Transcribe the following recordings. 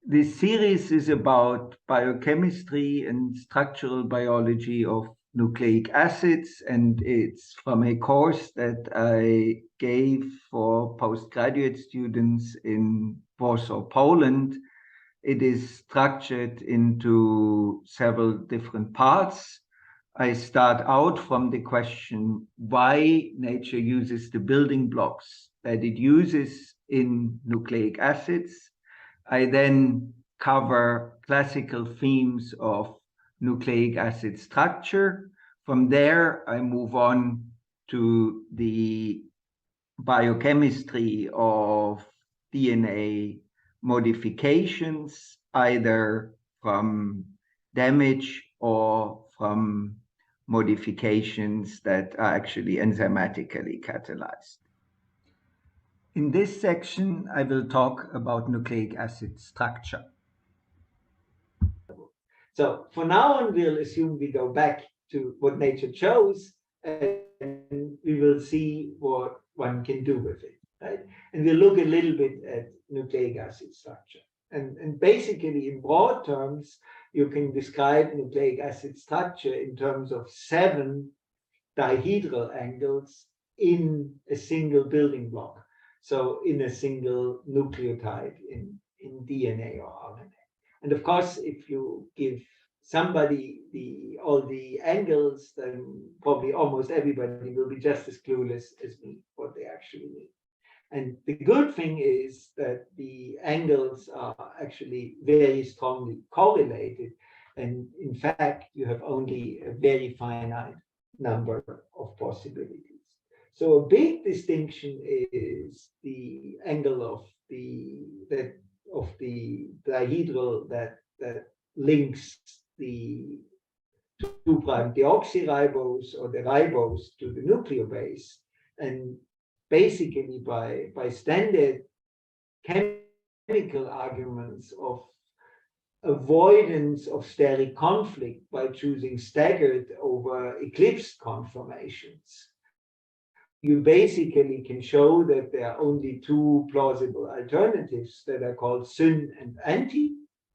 This series is about biochemistry and structural biology of nucleic acids, and it's from a course that I gave for postgraduate students in Warsaw, Poland. It is structured into several different parts. I start out from the question why nature uses the building blocks that it uses in nucleic acids. I then cover classical themes of nucleic acid structure. From there, I move on to the biochemistry of DNA modifications, either from damage or from modifications that are actually enzymatically catalyzed. In this section, I will talk about nucleic acid structure. So for now on, we'll assume we go back to what nature chose, and we will see what one can do with it, right? And we'll look a little bit at nucleic acid structure. And basically, in broad terms, you can describe nucleic acid structure in terms of 7 dihedral angles in a single building block. So in a single nucleotide in DNA or RNA. And of course, if you give somebody all the angles, then probably almost everybody will be just as clueless as me what they actually mean. And the good thing is that the angles are actually very strongly correlated. And in fact, you have only a very finite number of possibilities. So a big distinction is the angle of the dihedral that links the 2' deoxyribose or the ribose to the nucleobase. And basically by standard chemical arguments of avoidance of steric conflict by choosing staggered over eclipsed conformations, you basically can show that there are only 2 plausible alternatives that are called syn and anti.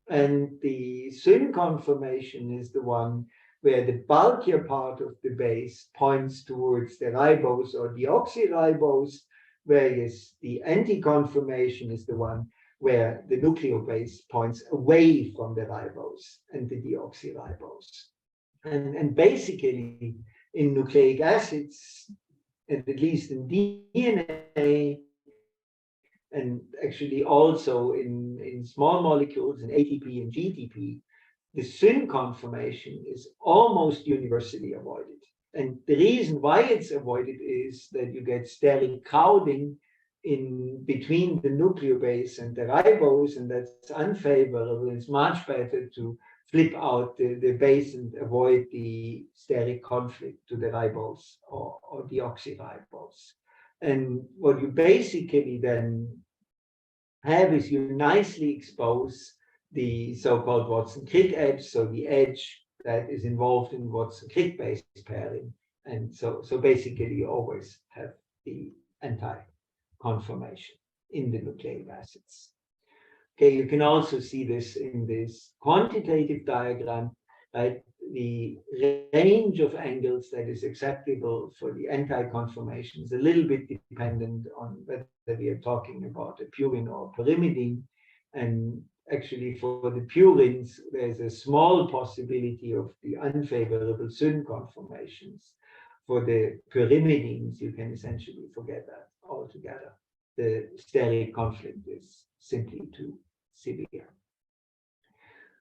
And the syn conformation is the one where the bulkier part of the base points towards the ribose or deoxyribose, whereas the anti-conformation is the one where the nucleobase points away from the ribose and the deoxyribose. And basically, in nucleic acids, and at least in DNA, and actually also in small molecules, in ATP and GTP, the syn conformation is almost universally avoided. And the reason why it's avoided is that you get steric crowding in between the nucleobase and the ribose, and that's unfavorable. It's much better to flip out the base and avoid the steric conflict to the ribose or deoxyribose. And what you basically then have is you nicely expose the so-called Watson-Crick edge, so the edge that is involved in Watson-Crick base pairing. And so basically you always have the anti-conformation in the nucleic acids. Okay, you can also see this in this quantitative diagram, right? The range of angles that is acceptable for the anti-conformation is a little bit dependent on whether we are talking about a purine or pyrimidine. And actually for the purines, there's a small possibility of the unfavorable syn conformations. For the pyrimidines, you can essentially forget that altogether. The steric conflict is simply too severe.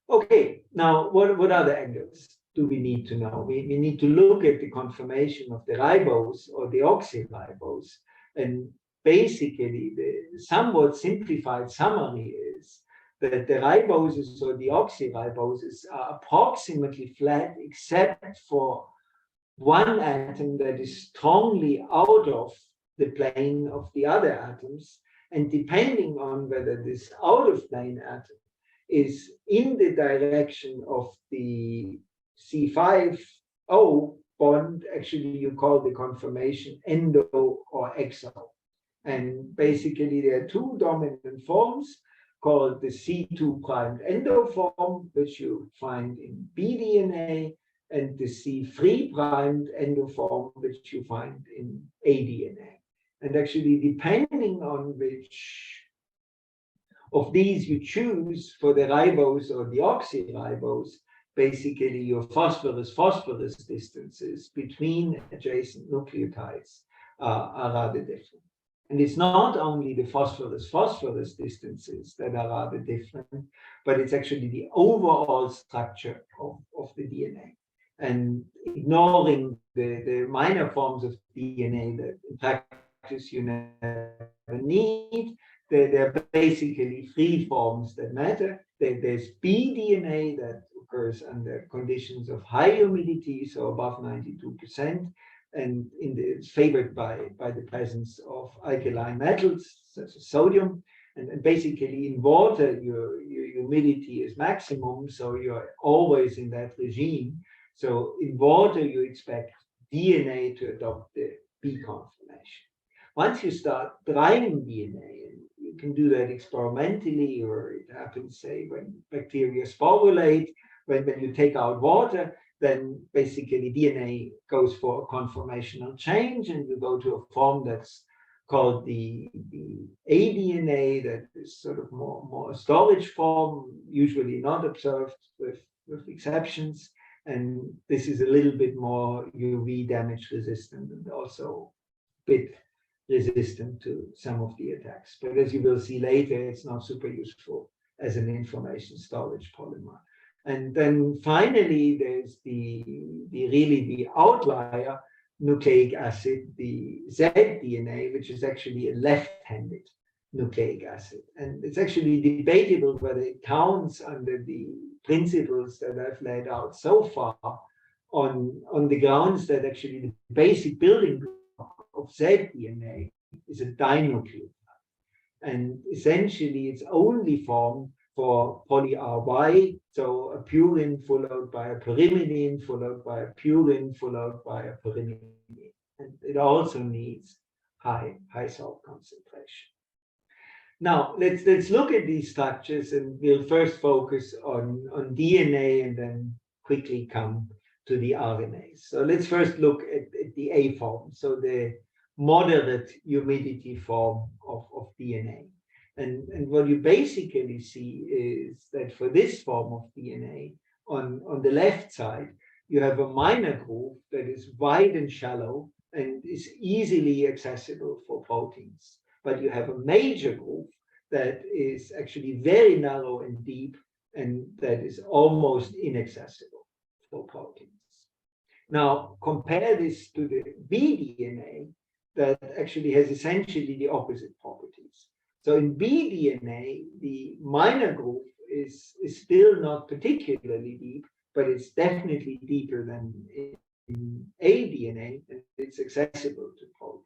Okay, now what other angles do we need to know? We need to look at the conformation of the ribose or the deoxyribose. And basically, the somewhat simplified summary is that the riboses or the deoxyriboses are approximately flat except for one atom that is strongly out of the plane of the other atoms. And depending on whether this out of plane atom is in the direction of the C5O bond, actually you call the conformation endo or exo. And basically there are 2 dominant forms. called the C2 primed endoform, which you find in bDNA, and the C3 primed endoform, which you find in aDNA. And actually, depending on which of these you choose for the ribose or the oxyribose, basically your phosphorus-phosphorus distances between adjacent nucleotides are rather different. And it's not only the phosphorus-phosphorus distances that are rather different, but it's actually the overall structure of the DNA. And ignoring the minor forms of DNA that in practice you never need, there are basically three forms that matter. There's bDNA that occurs under conditions of high humidity, so above 92%, and it's favored by the presence of alkaline metals such as sodium. And basically in water, your humidity is maximum, so you're always in that regime. So in water, you expect DNA to adopt the B conformation. Once you start drying DNA, and you can do that experimentally, or it happens, say, when bacteria sporulate, when you take out water, then basically DNA goes for a conformational change, and you go to a form that's called the aDNA, that is sort of more a storage form, usually not observed with exceptions. And this is a little bit more UV damage resistant and also a bit resistant to some of the attacks. But as you will see later, it's not super useful as an information storage polymer. And then finally, there's the outlier nucleic acid, the zDNA, which is actually a left-handed nucleic acid. And it's actually debatable whether it counts under the principles that I've laid out so far on the grounds that actually the basic building block of zDNA is a dinucleotide. And essentially, it's only formed for poly-RY, so a purine followed by a pyrimidine, followed by a purine, followed by a pyrimidine. And it also needs high salt concentration. Now, let's look at these structures, and we'll first focus on DNA and then quickly come to the RNAs. So let's first look at the A form, so the moderate humidity form of DNA. And what you basically see is that for this form of DNA, on the left side, you have a minor groove that is wide and shallow and is easily accessible for proteins. But you have a major groove that is actually very narrow and deep, and that is almost inaccessible for proteins. Now, compare this to the bDNA that actually has essentially the opposite properties. So in bDNA, the minor groove is still not particularly deep, but it's definitely deeper than in aDNA, and it's accessible to protein.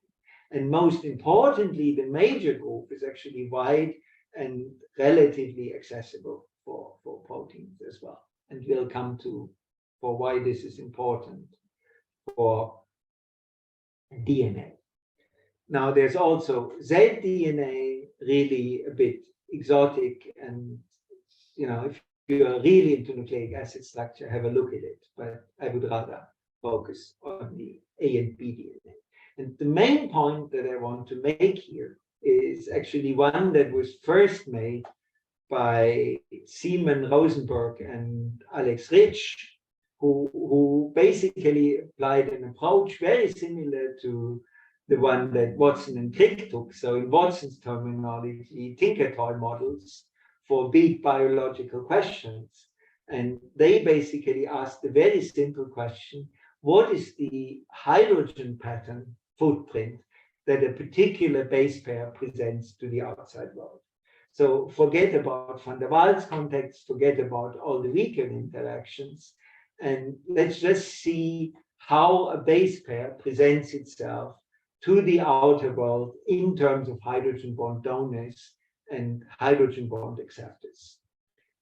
And most importantly, the major groove is actually wide and relatively accessible for proteins as well. And we'll come to for why this is important for DNA. Now, there's also zDNA, really a bit exotic, and if you're really into nucleic acid structure, have a look at it. But I would rather focus on the A and B DNA. And the main point that I want to make here is actually one that was first made by Simon Rosenberg and Alex Rich, who basically applied an approach very similar to the one that Watson and Crick took. So in Watson's terminology, Tinker toy models for big biological questions. And they basically asked a very simple question: what is the hydrogen pattern footprint that a particular base pair presents to the outside world? So forget about van der Waals contacts, forget about all the weaker interactions, and let's just see how a base pair presents itself to the outer world in terms of hydrogen bond donors and hydrogen bond acceptors.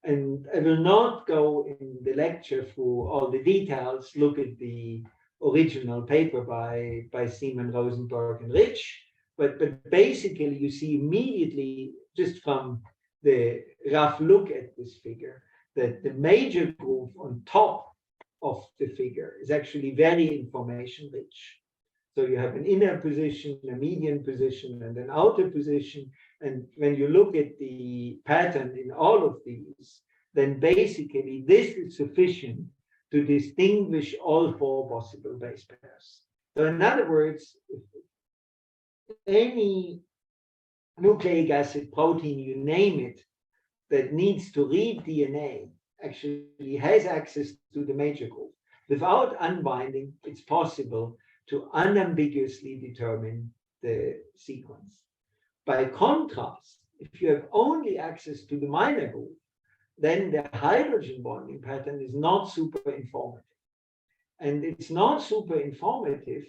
And I will not go in the lecture through all the details. Look at the original paper by Simon, Rosenberg, and Rich. But basically, you see immediately, just from the rough look at this figure, that the major groove on top of the figure is actually very information rich. So you have an inner position, a median position, and an outer position. And when you look at the pattern in all of these, then basically this is sufficient to distinguish all four possible base pairs. So in other words, any nucleic acid, protein, you name it, that needs to read DNA actually has access to the major groove. Without unbinding, it's possible to unambiguously determine the sequence. By contrast, if you have only access to the minor groove, then the hydrogen bonding pattern is not super informative. And it's not super informative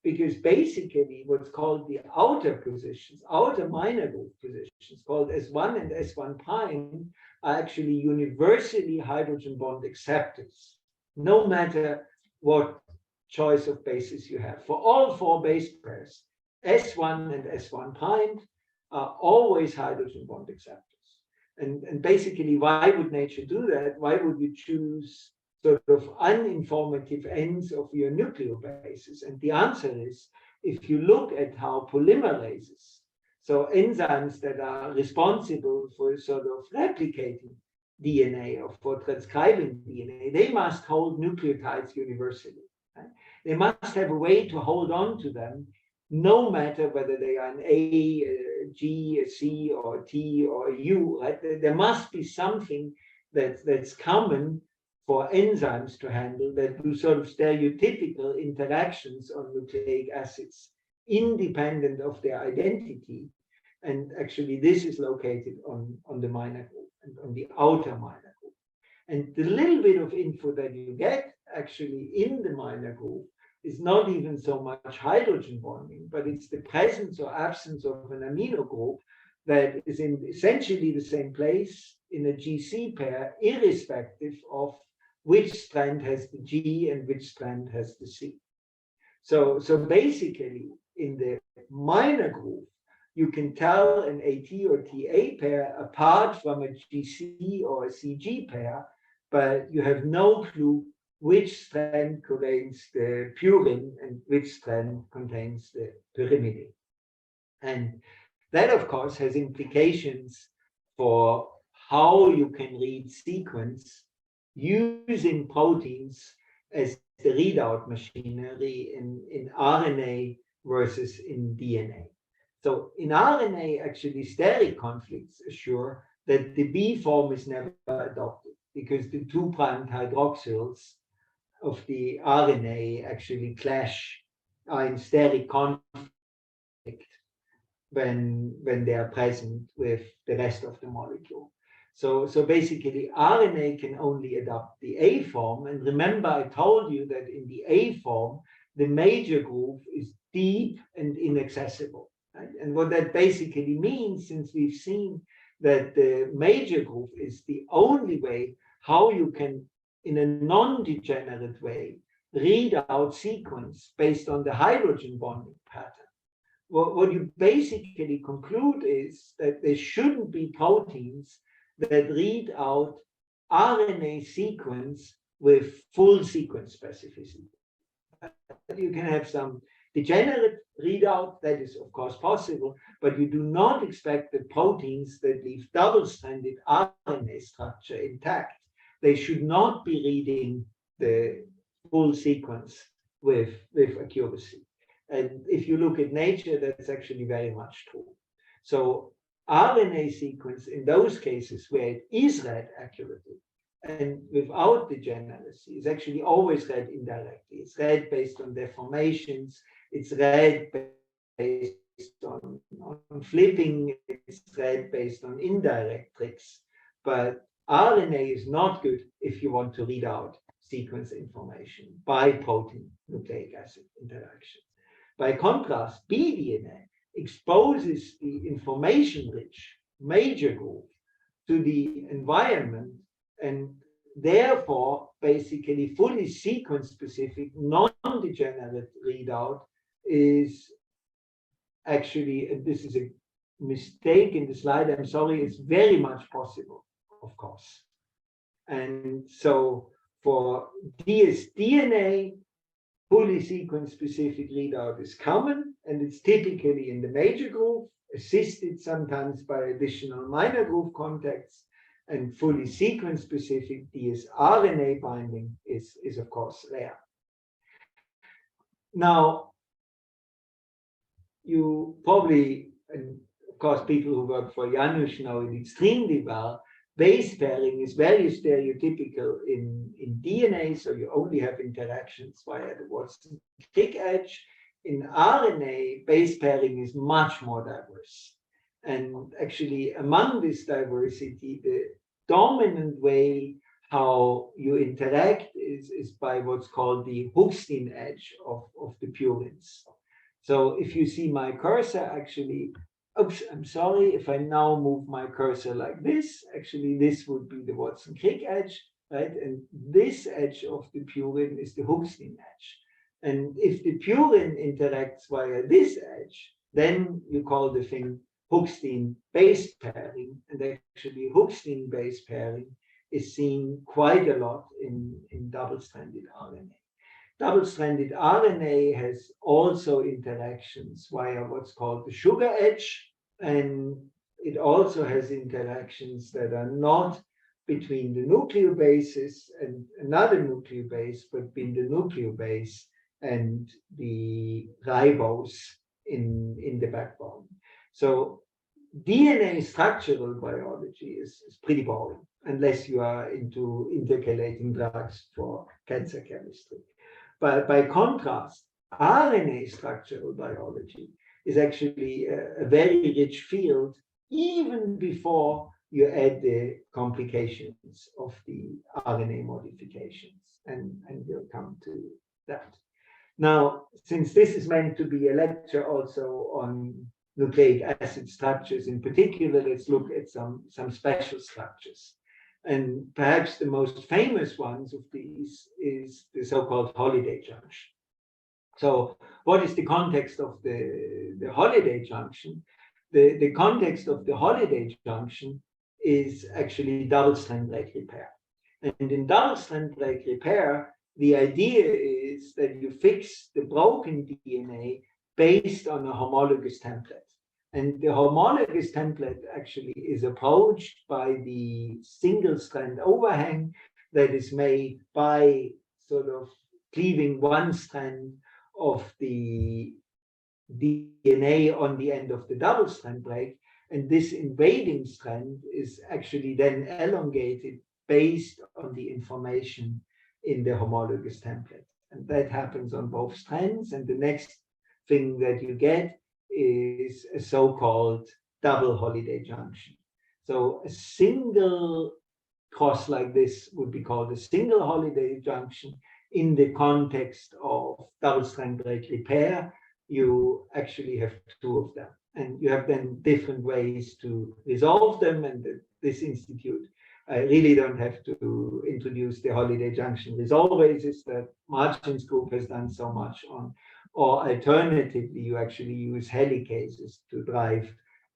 because basically what's called the outer positions, outer minor groove positions, called S1 and S1 prime, are actually universally hydrogen bond acceptors, no matter what choice of bases you have. For all four base pairs, S1 and S1 prime are always hydrogen bond acceptors. And basically, why would nature do that? Why would you choose sort of uninformative ends of your nucleobases? And the answer is, if you look at how polymerases, so enzymes that are responsible for sort of replicating DNA or for transcribing DNA, they must hold nucleotides universally. Right? They must have a way to hold on to them, no matter whether they are an A, a G, a C, or a T, or a U. Right? There must be something that's common for enzymes to handle that do sort of stereotypical interactions on nucleic acids, independent of their identity. And actually, this is located on the minor groove and on the outer minor groove. And the little bit of info that you get actually in the minor groove is not even so much hydrogen bonding, but it's the presence or absence of an amino group that is in essentially the same place in a GC pair, irrespective of which strand has the G and which strand has the C. So basically, in the minor groove, you can tell an AT or TA pair apart from a GC or a CG pair, but you have no clue which strand contains the purine and which strand contains the pyrimidine. And that, of course, has implications for how you can read sequence using proteins as the readout machinery in RNA versus in DNA. So in RNA, actually, steric conflicts assure that the B form is never adopted because the 2' hydroxyls of the RNA actually clash, are in steric conflict when they are present with the rest of the molecule. So basically, RNA can only adopt the A form. And remember, I told you that in the A form, the major groove is deep and inaccessible. Right? And what that basically means, since we've seen that the major groove is the only way how you can, in a non-degenerate way, read out sequence based on the hydrogen bonding pattern. What you basically conclude is that there shouldn't be proteins that read out RNA sequence with full sequence specificity. You can have some degenerate readout, that is of course possible, but you do not expect the proteins that leave double-stranded RNA structure intact. They should not be reading the full sequence with accuracy. And if you look at nature, that's actually very much true. So RNA sequence in those cases where it is read accurately and without degeneracy is actually always read indirectly. It's read based on deformations, it's read based on flipping, it's read based on indirect tricks. But RNA is not good if you want to read out sequence information by protein nucleic acid interactions. By contrast, bDNA exposes the information-rich major groove to the environment, and therefore, basically, fully sequence-specific, non-degenerate readout is actually, and this is a mistake in the slide, I'm sorry, it's very much possible, of course. And so for dsDNA, fully sequence-specific readout is common, and it's typically in the major groove, assisted sometimes by additional minor groove contacts, and fully sequence-specific dsRNA binding is of course rare. Now, you probably, and of course people who work for Janusz know it extremely well, base pairing is very stereotypical in DNA, so you only have interactions via the Watson-Crick edge. In RNA, base pairing is much more diverse. And actually, among this diversity, the dominant way how you interact is by what's called the Hookstein edge of the purines. So if you see my cursor, actually, oops, I'm sorry, if I now move my cursor like this, actually this would be the Watson-Crick edge, right? And this edge of the purine is the Hookstein edge. And if the purine interacts via this edge, then you call the thing Hookstein base pairing. And actually Hookstein base pairing is seen quite a lot in double-stranded RNA. Double-stranded RNA has also interactions via what's called the sugar edge, and it also has interactions that are not between the nucleobases and another nucleobase, but between the nucleobase and the ribose in the backbone. So DNA structural biology is pretty boring, unless you are into intercalating drugs for cancer chemistry. But by contrast, RNA structural biology is actually a very rich field, even before you add the complications of the RNA modifications. And we'll come to that. Now, since this is meant to be a lecture also on nucleic acid structures in particular, let's look at some special structures. And perhaps the most famous ones of these is the so-called holiday junction. So what is the context of the holiday junction? The context of the holiday junction is actually double-strand break repair. And in double-strand break repair, the idea is that you fix the broken DNA based on a homologous template. And the homologous template actually is approached by the single strand overhang that is made by sort of cleaving one strand of the DNA on the end of the double strand break. And this invading strand is actually then elongated based on the information in the homologous template. And that happens on both strands. And the next thing that you get is a so-called double holiday junction. So a single cross like this would be called a single holiday junction. In the context of double-strand break repair, you actually have two of them. And you have then different ways to resolve them. And this institute, I really don't have to introduce the holiday junction resolvases that Martin's group has done so much on. Or alternatively, you actually use helicases to drive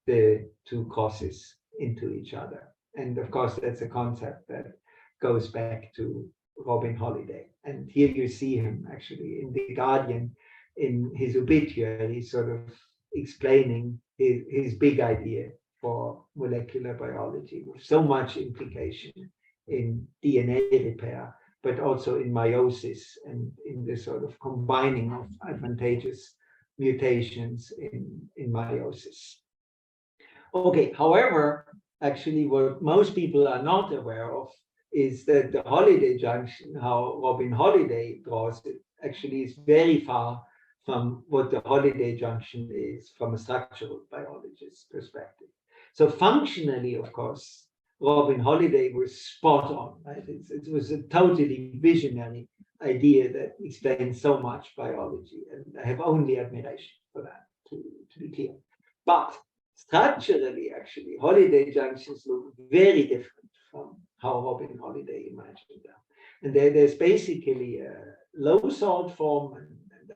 the two crosses into each other. And of course, that's a concept that goes back to Robin Holliday. And here you see him actually in The Guardian, in his obituary, sort of explaining his big idea for molecular biology with so much implication in DNA repair, but also in meiosis and in the sort of combining of advantageous mutations in meiosis. Okay, however, actually what most people are not aware of is that the holiday junction, how Robin Holliday draws it, actually is very far from what the holiday junction is from a structural biologist's perspective. So functionally, of course, Robin Holliday was spot on, right? It was a totally visionary idea that explains so much biology, and I have only admiration for that, to be clear. But structurally, actually, holiday junctions look very different from how Robin Holliday imagined them. And there's basically a low salt form and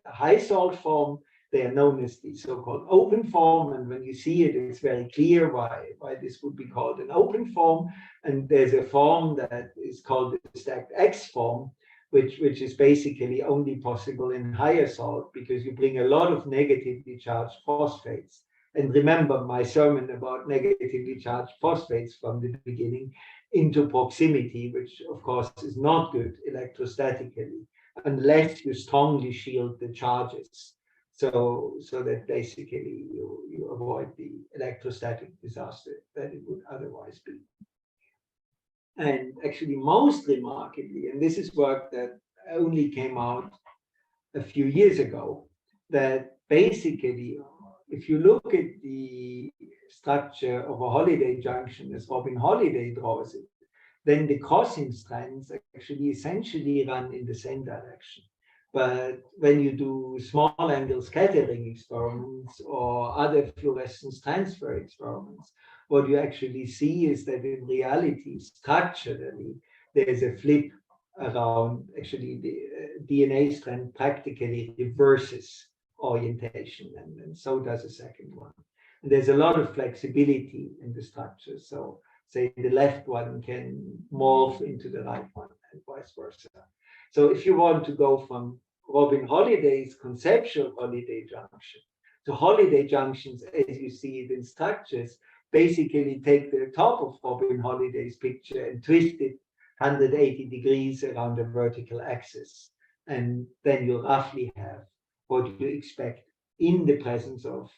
a high salt form, they are known as the so-called open form. And when you see it, it's very clear why this would be called an open form. And there's a form that is called the stacked X form, which is basically only possible in higher salt because you bring a lot of negatively charged phosphates. And remember my sermon about negatively charged phosphates from the beginning into proximity, which of course is not good electrostatically unless you strongly shield the charges. So that basically you avoid the electrostatic disaster that it would otherwise be. And actually most remarkably, and this is work that only came out a few years ago, that basically if you look at the structure of a Holiday junction as Robin Holiday draws it, then the crossing strands actually essentially run in the same direction. But when you do small angle scattering experiments or other fluorescence transfer experiments, what you actually see is that in reality, structurally, there's a flip around. Actually, the DNA strand practically reverses orientation, and so does a second one. And there's a lot of flexibility in the structure. So say the left one can morph into the right one and vice versa. So if you want to go from Robin Holiday's conceptual Holiday junction to Holiday junctions, as you see it in structures, basically take the top of Robin Holiday's picture and twist it 180 degrees around the vertical axis. And then you roughly have what you expect in the presence of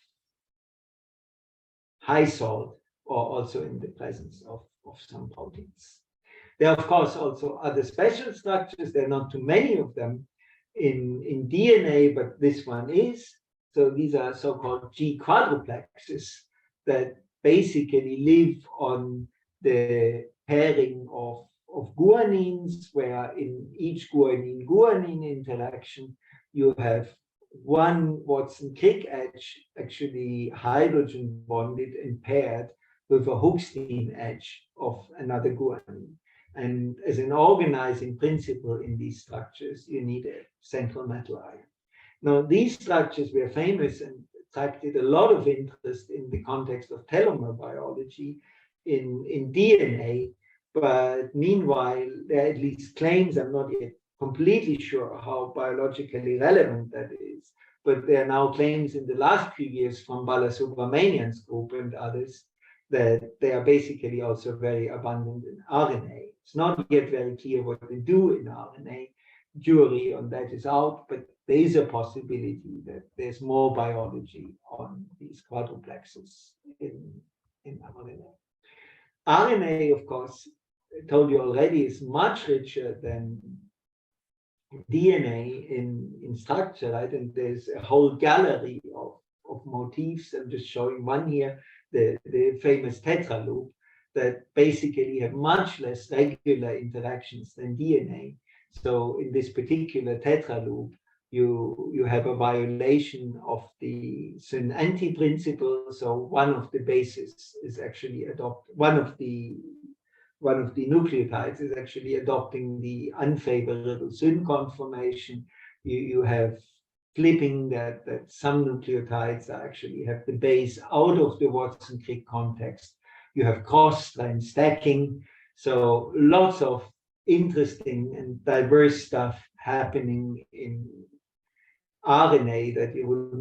high salt, or also in the presence of some proteins. There are, of course, also other special structures. There are not too many of them in DNA, but this one is. So these are so-called G quadruplexes that basically live on the pairing of guanines, where in each guanine-guanine interaction, you have one Watson-Crick edge actually hydrogen bonded and paired with a Hookstein edge of another guanine. And as an organizing principle in these structures, you need a central metal ion. Now, these structures were famous and attracted a lot of interest in the context of telomere biology in DNA. But meanwhile, there are at least claims, I'm not yet completely sure how biologically relevant that is, but there are now claims in the last few years from Balasubramanian's group and others that they are basically also very abundant in RNA. It's not yet very clear what they do in RNA. Jury on that is out, but there is a possibility that there's more biology on these quadruplexes in RNA. RNA, of course, I told you already, is much richer than DNA in structure, right? And there's a whole gallery of motifs. I'm just showing one here, the famous tetraloop, that basically have much less regular interactions than DNA. So in this particular tetraloop, you have a violation of the syn-anti principle. So one of the bases is actually one of the nucleotides is actually adopting the unfavorable syn conformation. You have flipping that some nucleotides actually have the base out of the Watson-Crick context. You have cross-strand stacking. So lots of interesting and diverse stuff happening in RNA that you would not